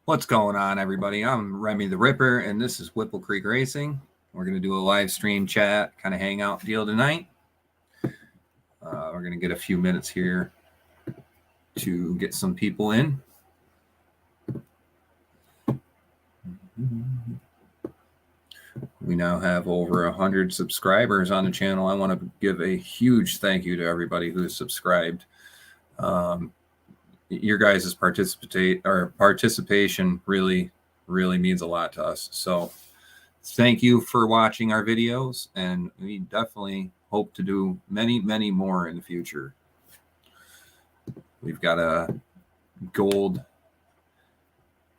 What's going on, everybody? I'm Remy the Ripper, and this is Whipple Creek Racing. We're going to do a live stream chat, kind of hangout deal tonight. We're going to get a few minutes here to get some people in. We now have over 100 subscribers on the channel. I want to give a huge thank you to everybody who has subscribed. Your guys' participation really means a lot to us. So thank you for watching our videos, and we definitely hope to do many more in the future. We've got a gold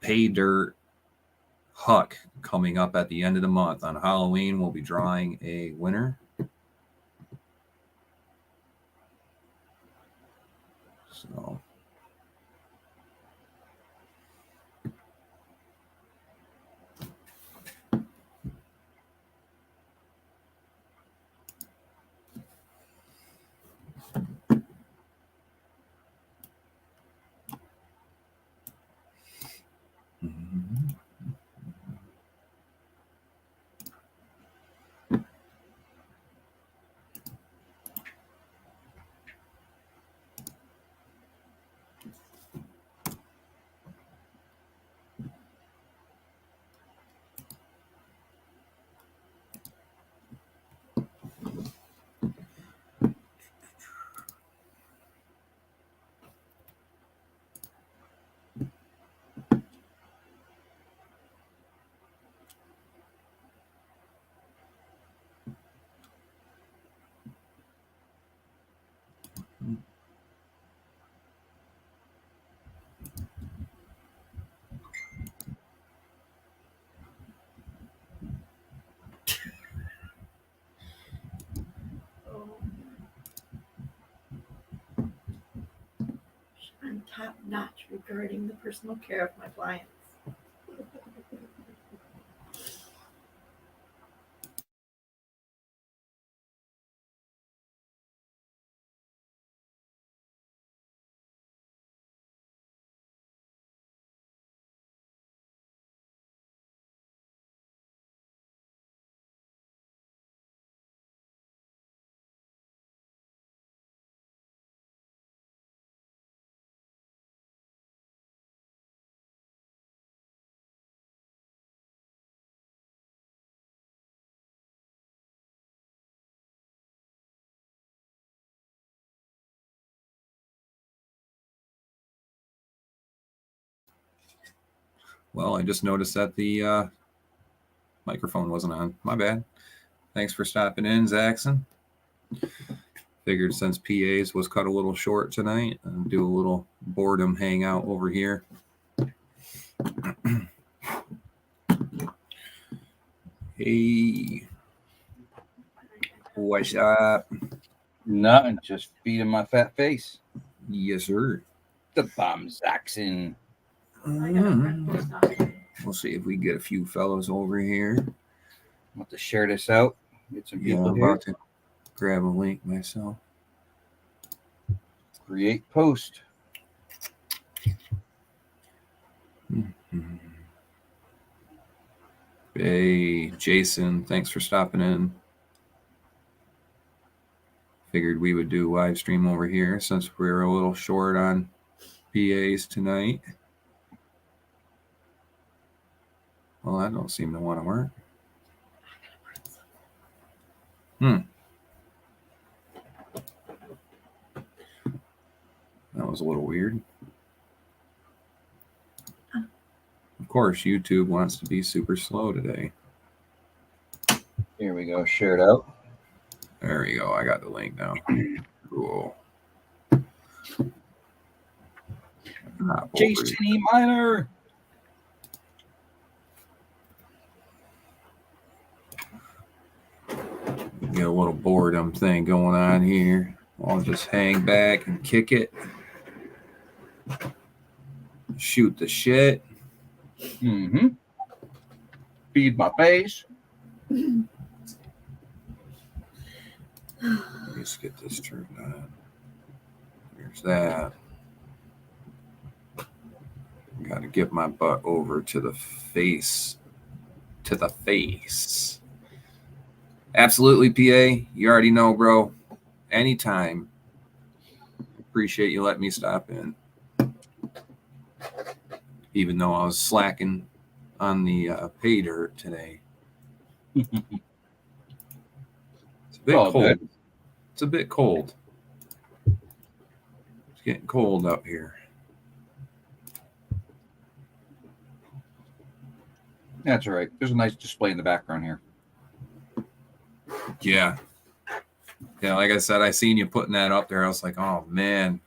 pay dirt huck coming up at the end of the month. On Halloween, we'll be drawing a winner. So I'm top notch regarding the personal care of my clients. well, I just noticed that the microphone wasn't on. My bad. Thanks for stopping in, Zaxxon. Figured since PAs was cut a little short tonight, and do a little boredom hangout over here. Hey, what's up? Nothing, just feeding my fat face. Yes, sir. The bomb Zaxxon. We'll see if we get a few fellows over here. I want to share this out. Get some people I'm here. about to grab a link myself. Create post. Hey, Jason, thanks for stopping in. Figured we would do live stream over here since we're a little short on PAs tonight. Well, that don't seem to want to work. That was a little weird. Of course, YouTube wants to be super slow today. Here we go. Share it out. There we go. I got the link now. Cool. Jason E. Minor. Get a little boredom thing going on here. I'll just hang back and kick it. Shoot the shit. Mm-hmm. Feed my face. Let's get this turned on. There's that. Got to get my butt over to the face. To the face. Absolutely, PA. You already know, bro. Anytime. Appreciate you letting me stop in. Even though I was slacking on the pay dirt today. It's a bit All cold. good. It's a bit cold. It's getting cold up here. That's all right. There's a nice display in the background here. Yeah. Yeah, like I said, I seen you putting that up there. I was like, oh man,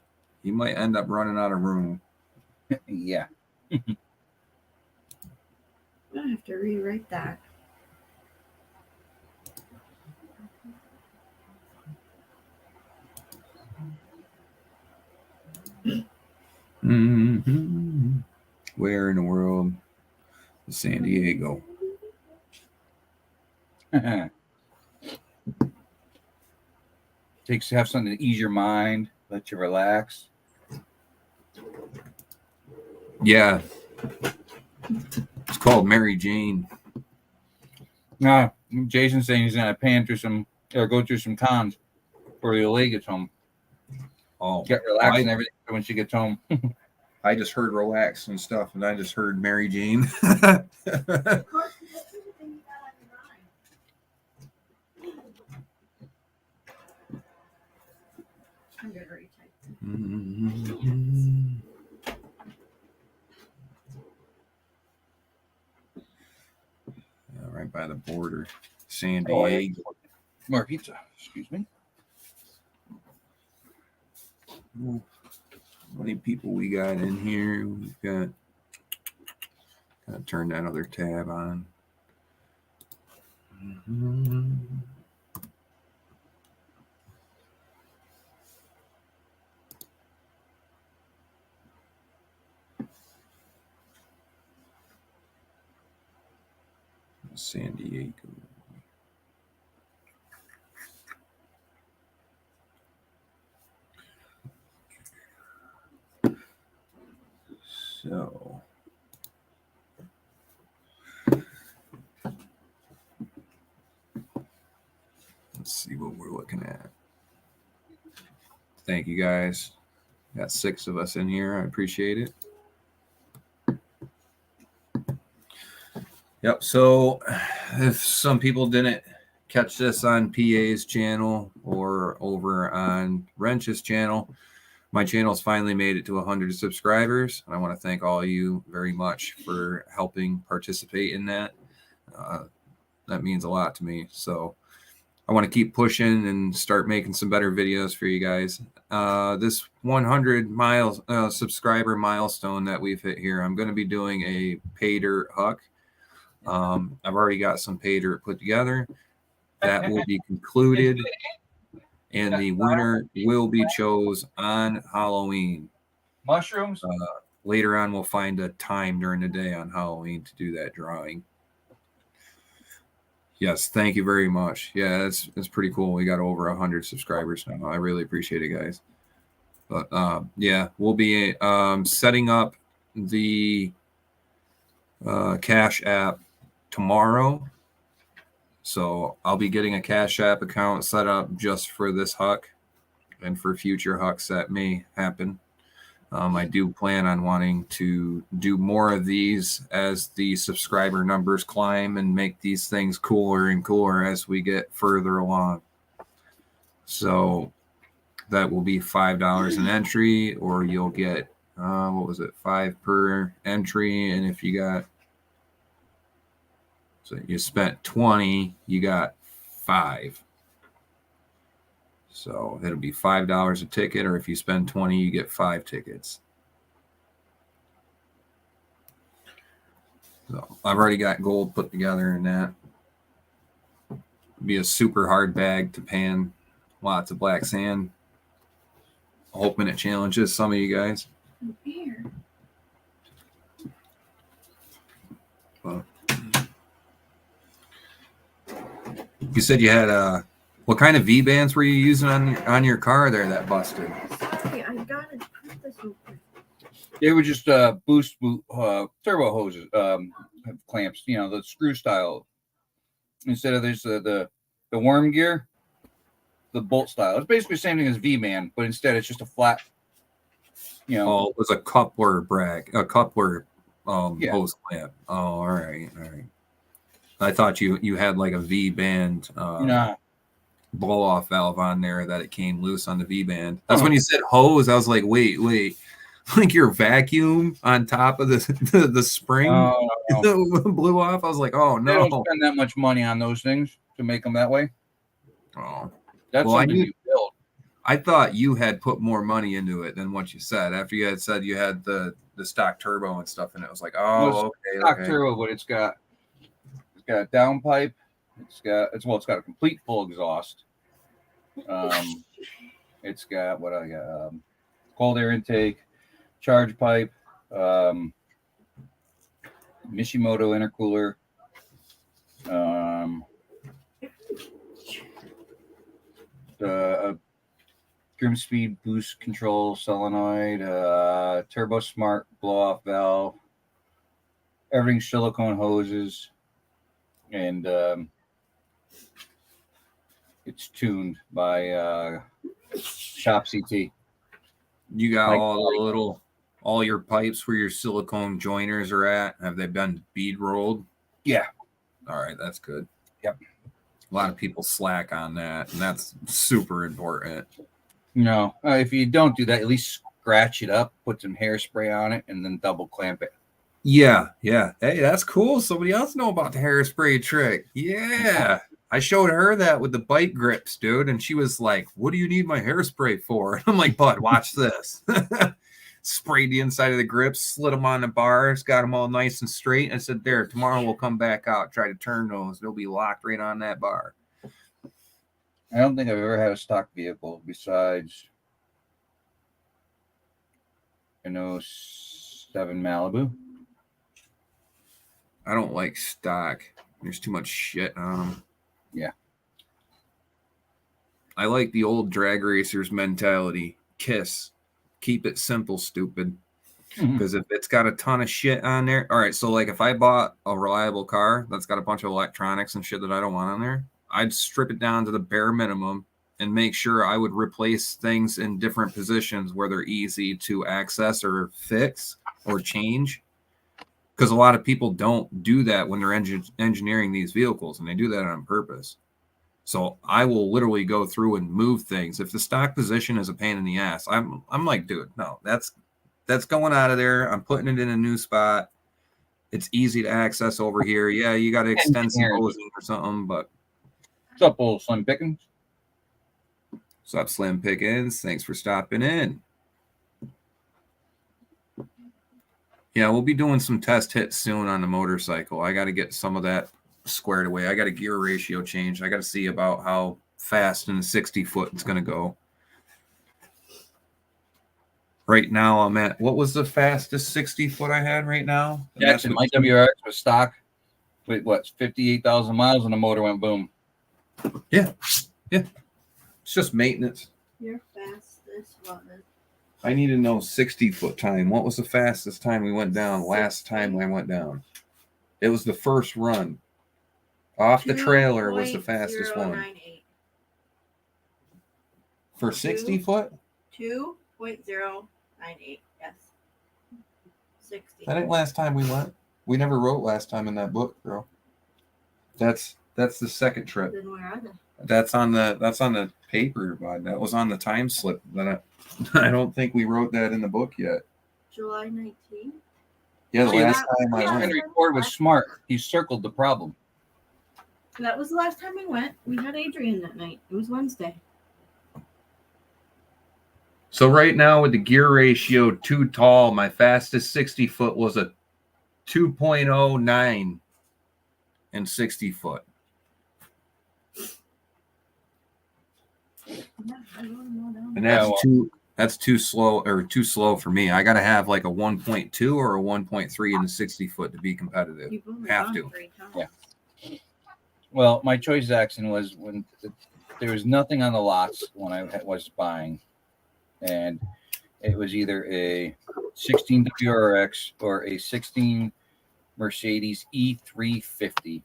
you might end up running out of room. Yeah. I have to rewrite that. Mm-hmm. Where in the world is San Diego? Takes to have something to ease your mind, let you relax. Yeah. It's called Mary Jane. Nah, Jason's saying he's gonna pan through some or go through some cons before the lady gets home. Oh, Get relaxed and everything when she gets home. I just heard relax and stuff, and I just heard Mary Jane. Of course, that's everything you got on your mind. I'm gonna retype this. Mm-hmm. Right by the border, San Diego. More pizza. Excuse me. How many people we got in here? We've got. Gotta turn that other tab on. Mm-hmm. San Diego. So let's see what we're looking at. Thank you guys. Got 6 of us in here. I appreciate it. Yep. So if some people didn't catch this on PA's channel or over on Wrench's channel, my channel's finally made it to 100 subscribers. And I want to thank all of you very much for helping participate in that. That means a lot to me. So I want to keep pushing and start making some better videos for you guys. This 100 subscriber milestone that we've hit here, I'm going to be doing a pay dirt huck. I've already got some pay dirt put together. That will be concluded, and the winner will be chose on Halloween. Mushrooms. Later on, we'll find a time during the day on Halloween to do that drawing. Yes, thank you very much. Yeah, that's pretty cool. We got over 100 subscribers now. I really appreciate it, guys. But yeah, we'll be setting up the Cash App tomorrow. So I'll be getting a Cash App account set up just for this huck and for future hucks that may happen. I do plan on wanting to do more of these as the subscriber numbers climb and make these things cooler and cooler as we get further along. So that will be $5 an entry, or you'll get, what was it, 5 per entry. And if you got, so you spent 20, you got 5. So it'll be $5 a ticket, or if you spend 20, you get 5 tickets. So I've already got gold put together in that. It'll be a super hard bag to pan. Lots of black sand. Hoping it challenges some of you guys. Here. But you said you had what kind of V-bands were you using on your car there that busted? Sorry, I gotta put this open. They were just turbo hoses, clamps. You know, the screw style. Instead of this, the worm gear, the bolt style. It's basically the same thing as V-Man, but instead it's just a flat. You know. Oh, it was a coupler Yeah. hose clamp. Oh, all right. I thought you had like a V-band Nah. blow off valve on there that it came loose on the V-band. That's when you said hose. I was like, wait, like your vacuum on top of the spring No. blew off. I was like, oh They don't no. spend that much money on those things to make them that way. Oh, That's Well, I something knew- you build. I thought you had put more money into it than what you said. After you had said you had the stock turbo and stuff, and it was like, No, oh, Stock okay. turbo, but it's got a downpipe. It's got a complete full exhaust. It's got what I got, cold air intake, charge pipe, Mishimoto intercooler, the Grimspeed boost control solenoid, Turbo Smart blow off valve, everything silicone hoses, and it's tuned by Shop CT. You got Like- all your pipes where your silicone joiners are at. Have they been bead rolled? Yeah. All right, that's good. Yep. A lot of people slack on that, and that's super important. No, if you don't do that, at least scratch it up, put some hairspray on it, and then double clamp it. Yeah. Hey, that's cool. Somebody else know about the hairspray trick. Yeah. I showed her that with the bike grips, dude, and she was like, "What do you need my hairspray for?" And I'm like, "Bud, watch this." Sprayed the inside of the grips, slid them on the bars, got them all nice and straight. I said, "There, tomorrow we'll come back out, try to turn those. They'll be locked right on that bar." I don't think I've ever had a stock vehicle besides an 07 Malibu. I don't like stock. There's too much shit on them. Yeah. I like the old drag racers mentality. KISS. Keep it simple, stupid. Because if it's got a ton of shit on there, all right. So like if I bought a reliable car that's got a bunch of electronics and shit that I don't want on there, I'd strip it down to the bare minimum and make sure I would replace things in different positions where they're easy to access or fix or change. Because a lot of people don't do that when they're engineering these vehicles, and they do that on purpose. So I will literally go through and move things. If the stock position is a pain in the ass, I'm like, dude, no, that's going out of there. I'm putting it in a new spot. It's easy to access over here. Yeah, you got to extend some hosing or something, but What's up, old Slim Pickens? what's up, Slim Pickens? Thanks for stopping in. Yeah, we'll be doing some test hits soon on the motorcycle. I got to get some of that squared away. I got a gear ratio change. I got to see about how fast in the 60 foot it's going to go. Right now, I'm at, what was the fastest 60 foot I had right now? Jackson, my WRX was stock with what, 58,000 miles, and the motor went boom. Yeah. It's just maintenance. Your fastest was I need to know 60 foot time. What was the fastest time we went down last time we went down? It was the first run. Off the trailer was the fastest one. 2.098. For 60 foot? 2.098. Yes. 60. That ain't last time we went. We never wrote last time in that book, bro. That's the second trip. Then where are they? That's on the paper, bud. That was on the time slip. That I don't think we wrote that in the book yet. July 19th. Yeah, the See, last time I went. Henry Ford was smart. He circled the problem. That was the last time we went. We had Adrian that night. It was Wednesday. So right now with the gear ratio too tall, my fastest 60 foot was a 2.09 in 60 foot. And that's too slow for me. I got to have like a 1.2 or a 1.3 in the 60 foot to be competitive. You've only Have gone to. 3 times. Yeah. Well, my choice action was when there was nothing on the lots when I was buying, and it was either a 16 WRX or a 16 Mercedes E350.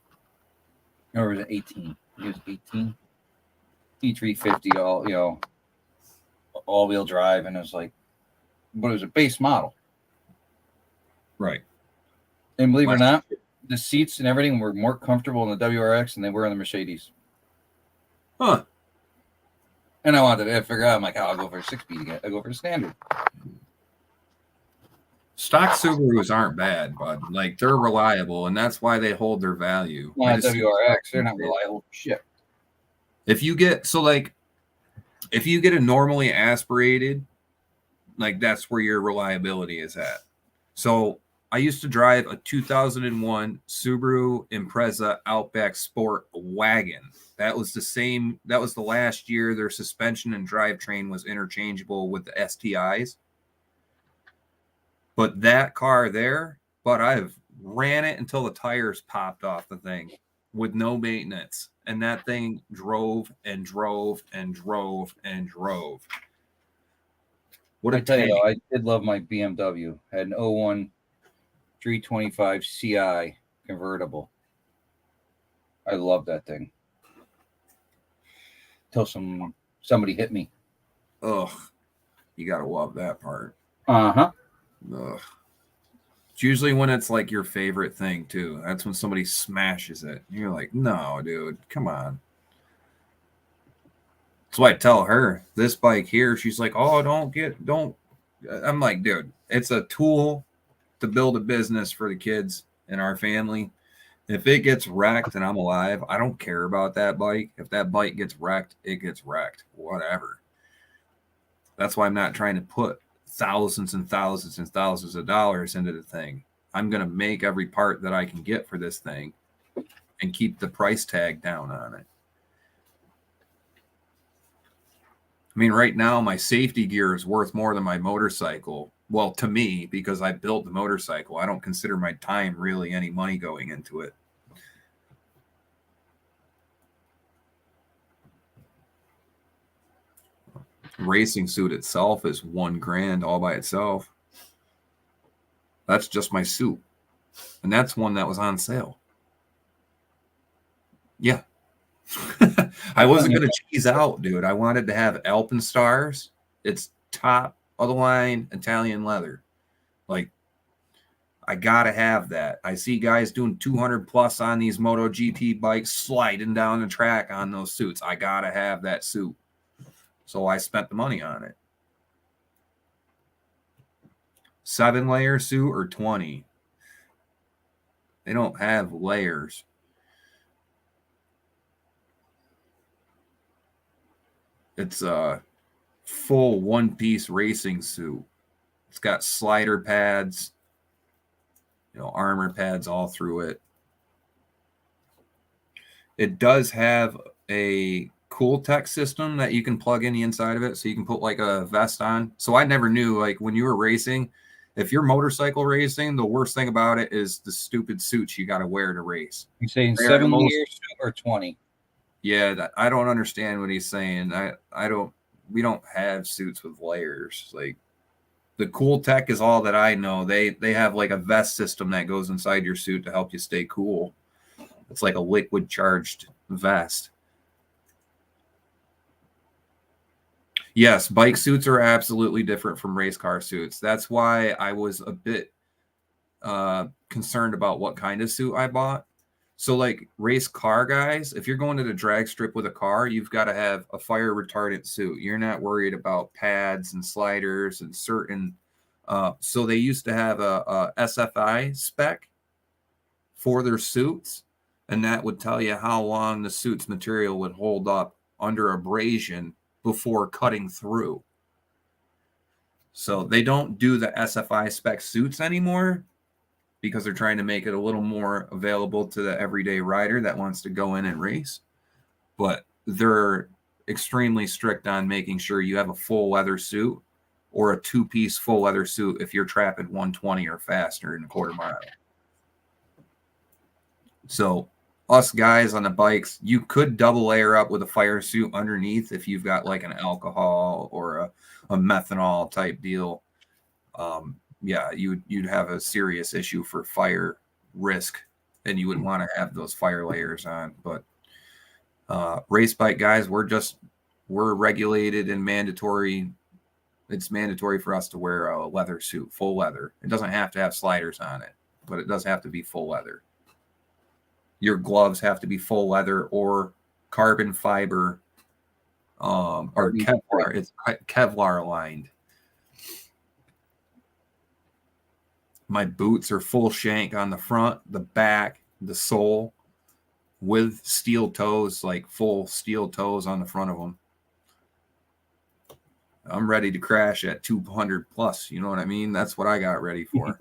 Or was it 18? It was 18. E350, all-wheel drive, and it was like, but it was a base model. Right. And believe it or not, the seats and everything were more comfortable in the WRX than they were in the Mercedes. Huh. And I wanted to figure out, I'm like, I'll go for a 6-speed again. I'll go for the standard. Stock Subarus aren't bad, bud. Like, they're reliable, and that's why they hold their value. Not WRX, they're not reliable for shit. If you get a normally aspirated, like, that's where your reliability is at. So I used to drive a 2001 Subaru Impreza Outback Sport wagon. That was the last year their suspension and drivetrain was interchangeable with the STIs. But that car there, I've ran it until the tires popped off the thing with no maintenance. And that thing drove and drove and drove and drove. What I a tell you, tank. though, I did love my BMW. I had an 01 325 CI convertible. I love that thing. Till somebody hit me. Ugh. You gotta love that part. Uh-huh. Ugh. It's usually when it's like your favorite thing too. That's when somebody smashes it. You're like, no, dude, come on. That's why I tell her this bike here. She's like, oh, don't. I'm like, dude, it's a tool to build a business for the kids in our family. If it gets wrecked and I'm alive, I don't care about that bike. If that bike gets wrecked, it gets wrecked. Whatever. That's why I'm not trying to put thousands and thousands and thousands of dollars into the thing. I'm going to make every part that I can get for this thing and keep the price tag down on it. I mean, right now, my safety gear is worth more than my motorcycle. Well, to me, because I built the motorcycle, I don't consider my time really any money going into it. Racing suit itself is $1,000 all by itself. That's just my suit. And that's one that was on sale. Yeah. I wasn't going to cheese out, dude. I wanted to have Alpenstars. It's top of the line Italian leather. Like, I got to have that. I see guys doing 200 plus on these MotoGP bikes sliding down the track on those suits. I got to have that suit. So I spent the money on it. 7-layer suit or 20? They don't have layers. It's a full one-piece racing suit. It's got slider pads, armor pads all through it. It does have a Cooltech system that you can plug in the inside of it, so you can put like a vest on. So I never knew, like, when you were racing, if you're motorcycle racing, the worst thing about it is the stupid suits you got to wear to race. You saying 7-layer suit or 20? Yeah, I don't understand what he's saying. We don't have suits with layers. Like, the Cooltech is all that I know. They have like a vest system that goes inside your suit to help you stay cool. It's like a liquid charged vest. Yes, bike suits are absolutely different from race car suits. That's why I was a bit concerned about what kind of suit I bought. So, like, race car guys, if you're going to the drag strip with a car, you've got to have a fire retardant suit. You're not worried about pads and sliders and certain. So they used to have a SFI spec for their suits, and that would tell you how long the suit's material would hold up under abrasion before cutting through. So they don't do the SFI spec suits anymore because they're trying to make it a little more available to the everyday rider that wants to go in and race. But they're extremely strict on making sure you have a full leather suit or a 2-piece full leather suit if you're trapping 120 or faster in a quarter mile. So us guys on the bikes, you could double layer up with a fire suit underneath if you've got like an alcohol or a methanol type deal. Yeah, you'd have a serious issue for fire risk, and you would want to have those fire layers on. But race bike guys, we're regulated and mandatory. It's mandatory for us to wear a leather suit, full leather. It doesn't have to have sliders on it, but it does have to be full leather. Your gloves have to be full leather or carbon fiber, or Kevlar. It's Kevlar lined. My boots are full shank on the front, the back, the sole, with steel toes, like full steel toes on the front of them. I'm ready to crash at 200 plus. You know what I mean? That's what I got ready for.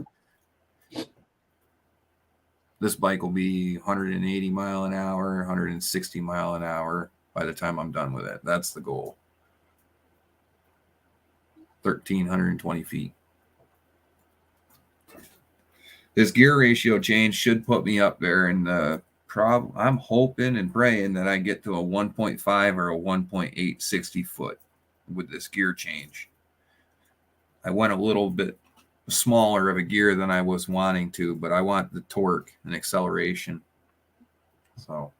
This bike will be 180 mile an hour, 160 mile an hour by the time I'm done with it. That's the goal. 1,320 feet. This gear ratio change should put me up there, and I'm hoping and praying that I get to a 1.5 or a 1.8 60 foot with this gear change. I went a little bit smaller of a gear than I was wanting to, but I want the torque and acceleration. So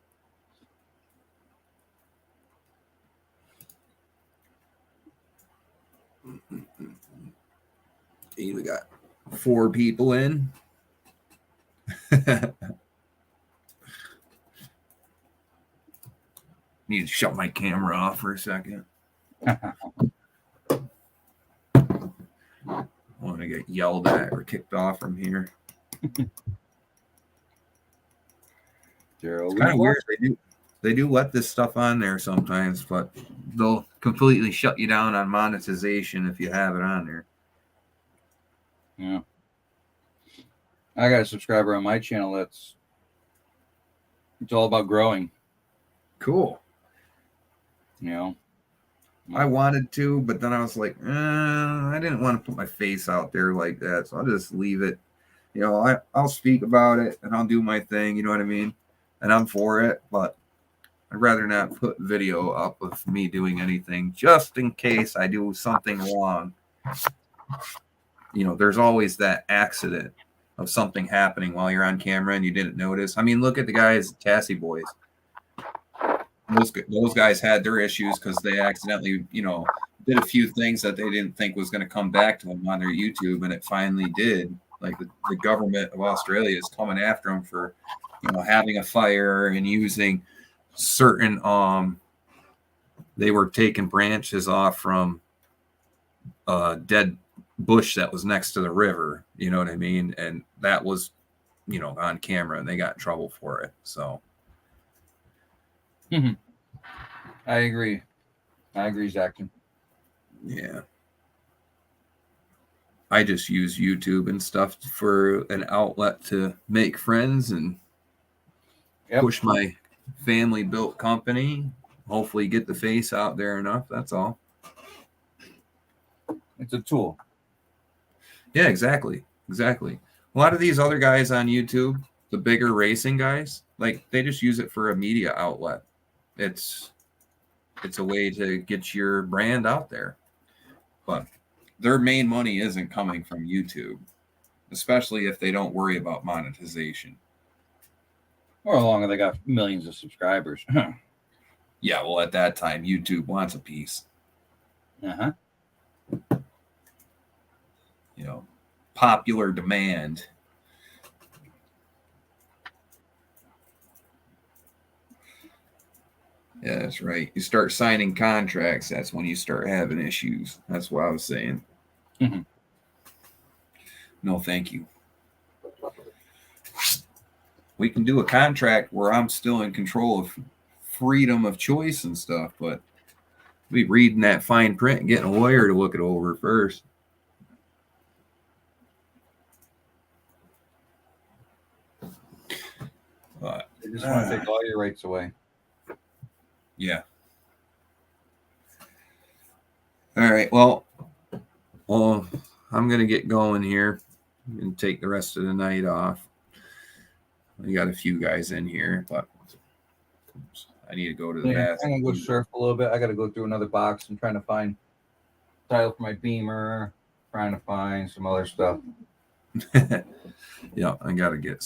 we got 4 people in. Need to shut my camera off for a second. I want to get yelled at or kicked off from here. It's kind of weird. They do let this stuff on there sometimes, but they'll completely shut you down on monetization if you have it on there. Yeah. I got a subscriber on my channel it's all about growing. Cool. You know, I wanted to, but then I was like, I didn't want to put my face out there like that, so I'll just leave it. You know, I'll speak about it and I'll do my thing, you know what I mean? And I'm for it, but I'd rather not put video up of me doing anything just in case I do something wrong. You know, there's always that accident of something happening while you're on camera and you didn't notice. I mean, look at the guys, Tassie Boys. Those guys had their issues because they accidentally, you know, did a few things that they didn't think was going to come back to them on their YouTube, and it finally did. Like the government of Australia is coming after them for, you know, having a fire and using certain they were taking branches off from dead bush that was next to the river, you know what I mean? And that was, you know, on camera, and they got in trouble for it. So I agree, Zach. yeah, I just use YouTube and stuff for an outlet to make friends and push my family built company. Hopefully get the face out there enough. That's all. It's a tool. Yeah, exactly. A lot of these other guys on YouTube, the bigger racing guys, like they just use it for a media outlet. It's a way to get your brand out there. But their main money isn't coming from YouTube, especially if they don't worry about monetization. Or how long have they got millions of subscribers? Yeah, well, at that time, YouTube wants a piece. Uh-huh. You know, popular demand. Yeah, that's right. You start signing contracts, that's when you start having issues. That's what I was saying. Mm-hmm. No, thank you. We can do a contract where I'm still in control of freedom of choice and stuff, but be reading that fine print and getting a lawyer to look it over first. But They just want to take all your rights away. yeah. All right. Well, I'm going to get going here and take the rest of the night off. We got a few guys in here, but I need to go to the Yeah, I'm bathroom. gonna go surf a little bit. I gotta go through another box. I'm trying to find title for my Beamer, trying to find some other stuff. Yeah, I gotta get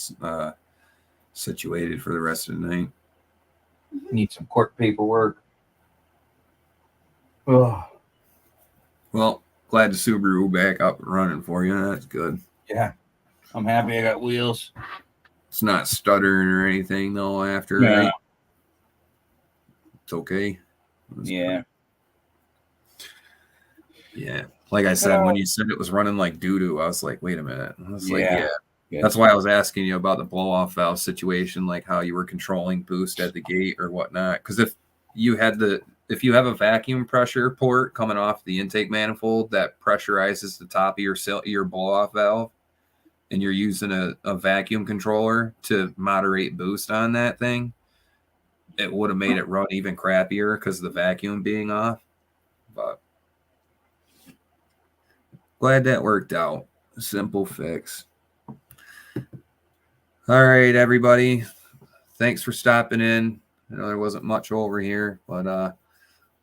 situated for the rest of the night. Need some court paperwork. Oh, Well, glad the Subaru back up and running for you. That's good. yeah. I'm happy I got wheels. It's not stuttering or anything though. After No. right? It's okay. That's Yeah. good. Yeah. Like I said, when you said it was running like doo doo, I was like, wait a minute. I was like, Yeah. yeah. Yeah. That's why I was asking you about the blow off valve situation, like how you were controlling boost at the gate or whatnot. Because if you have a vacuum pressure port coming off the intake manifold that pressurizes the top of your blow off valve, and you're using a vacuum controller to moderate boost on that thing, it would have made it run even crappier because of the vacuum being off. But glad that worked out. Simple fix. All right, everybody. Thanks for stopping in. I know there wasn't much over here, but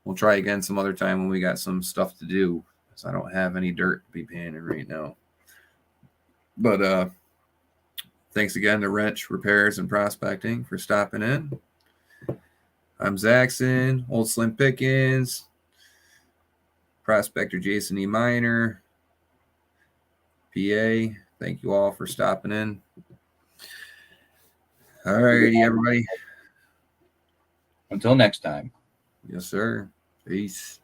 we'll try again some other time when we got some stuff to do, because I don't have any dirt to be panning right now. But thanks again to Wrench Repairs and Prospecting for stopping in. I'm Zaxxon, Old Slim Pickens, Prospector Jason E. Miner, PA. Thank you all for stopping in. All righty, everybody. Until next time. Yes, sir. Peace.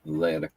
Later.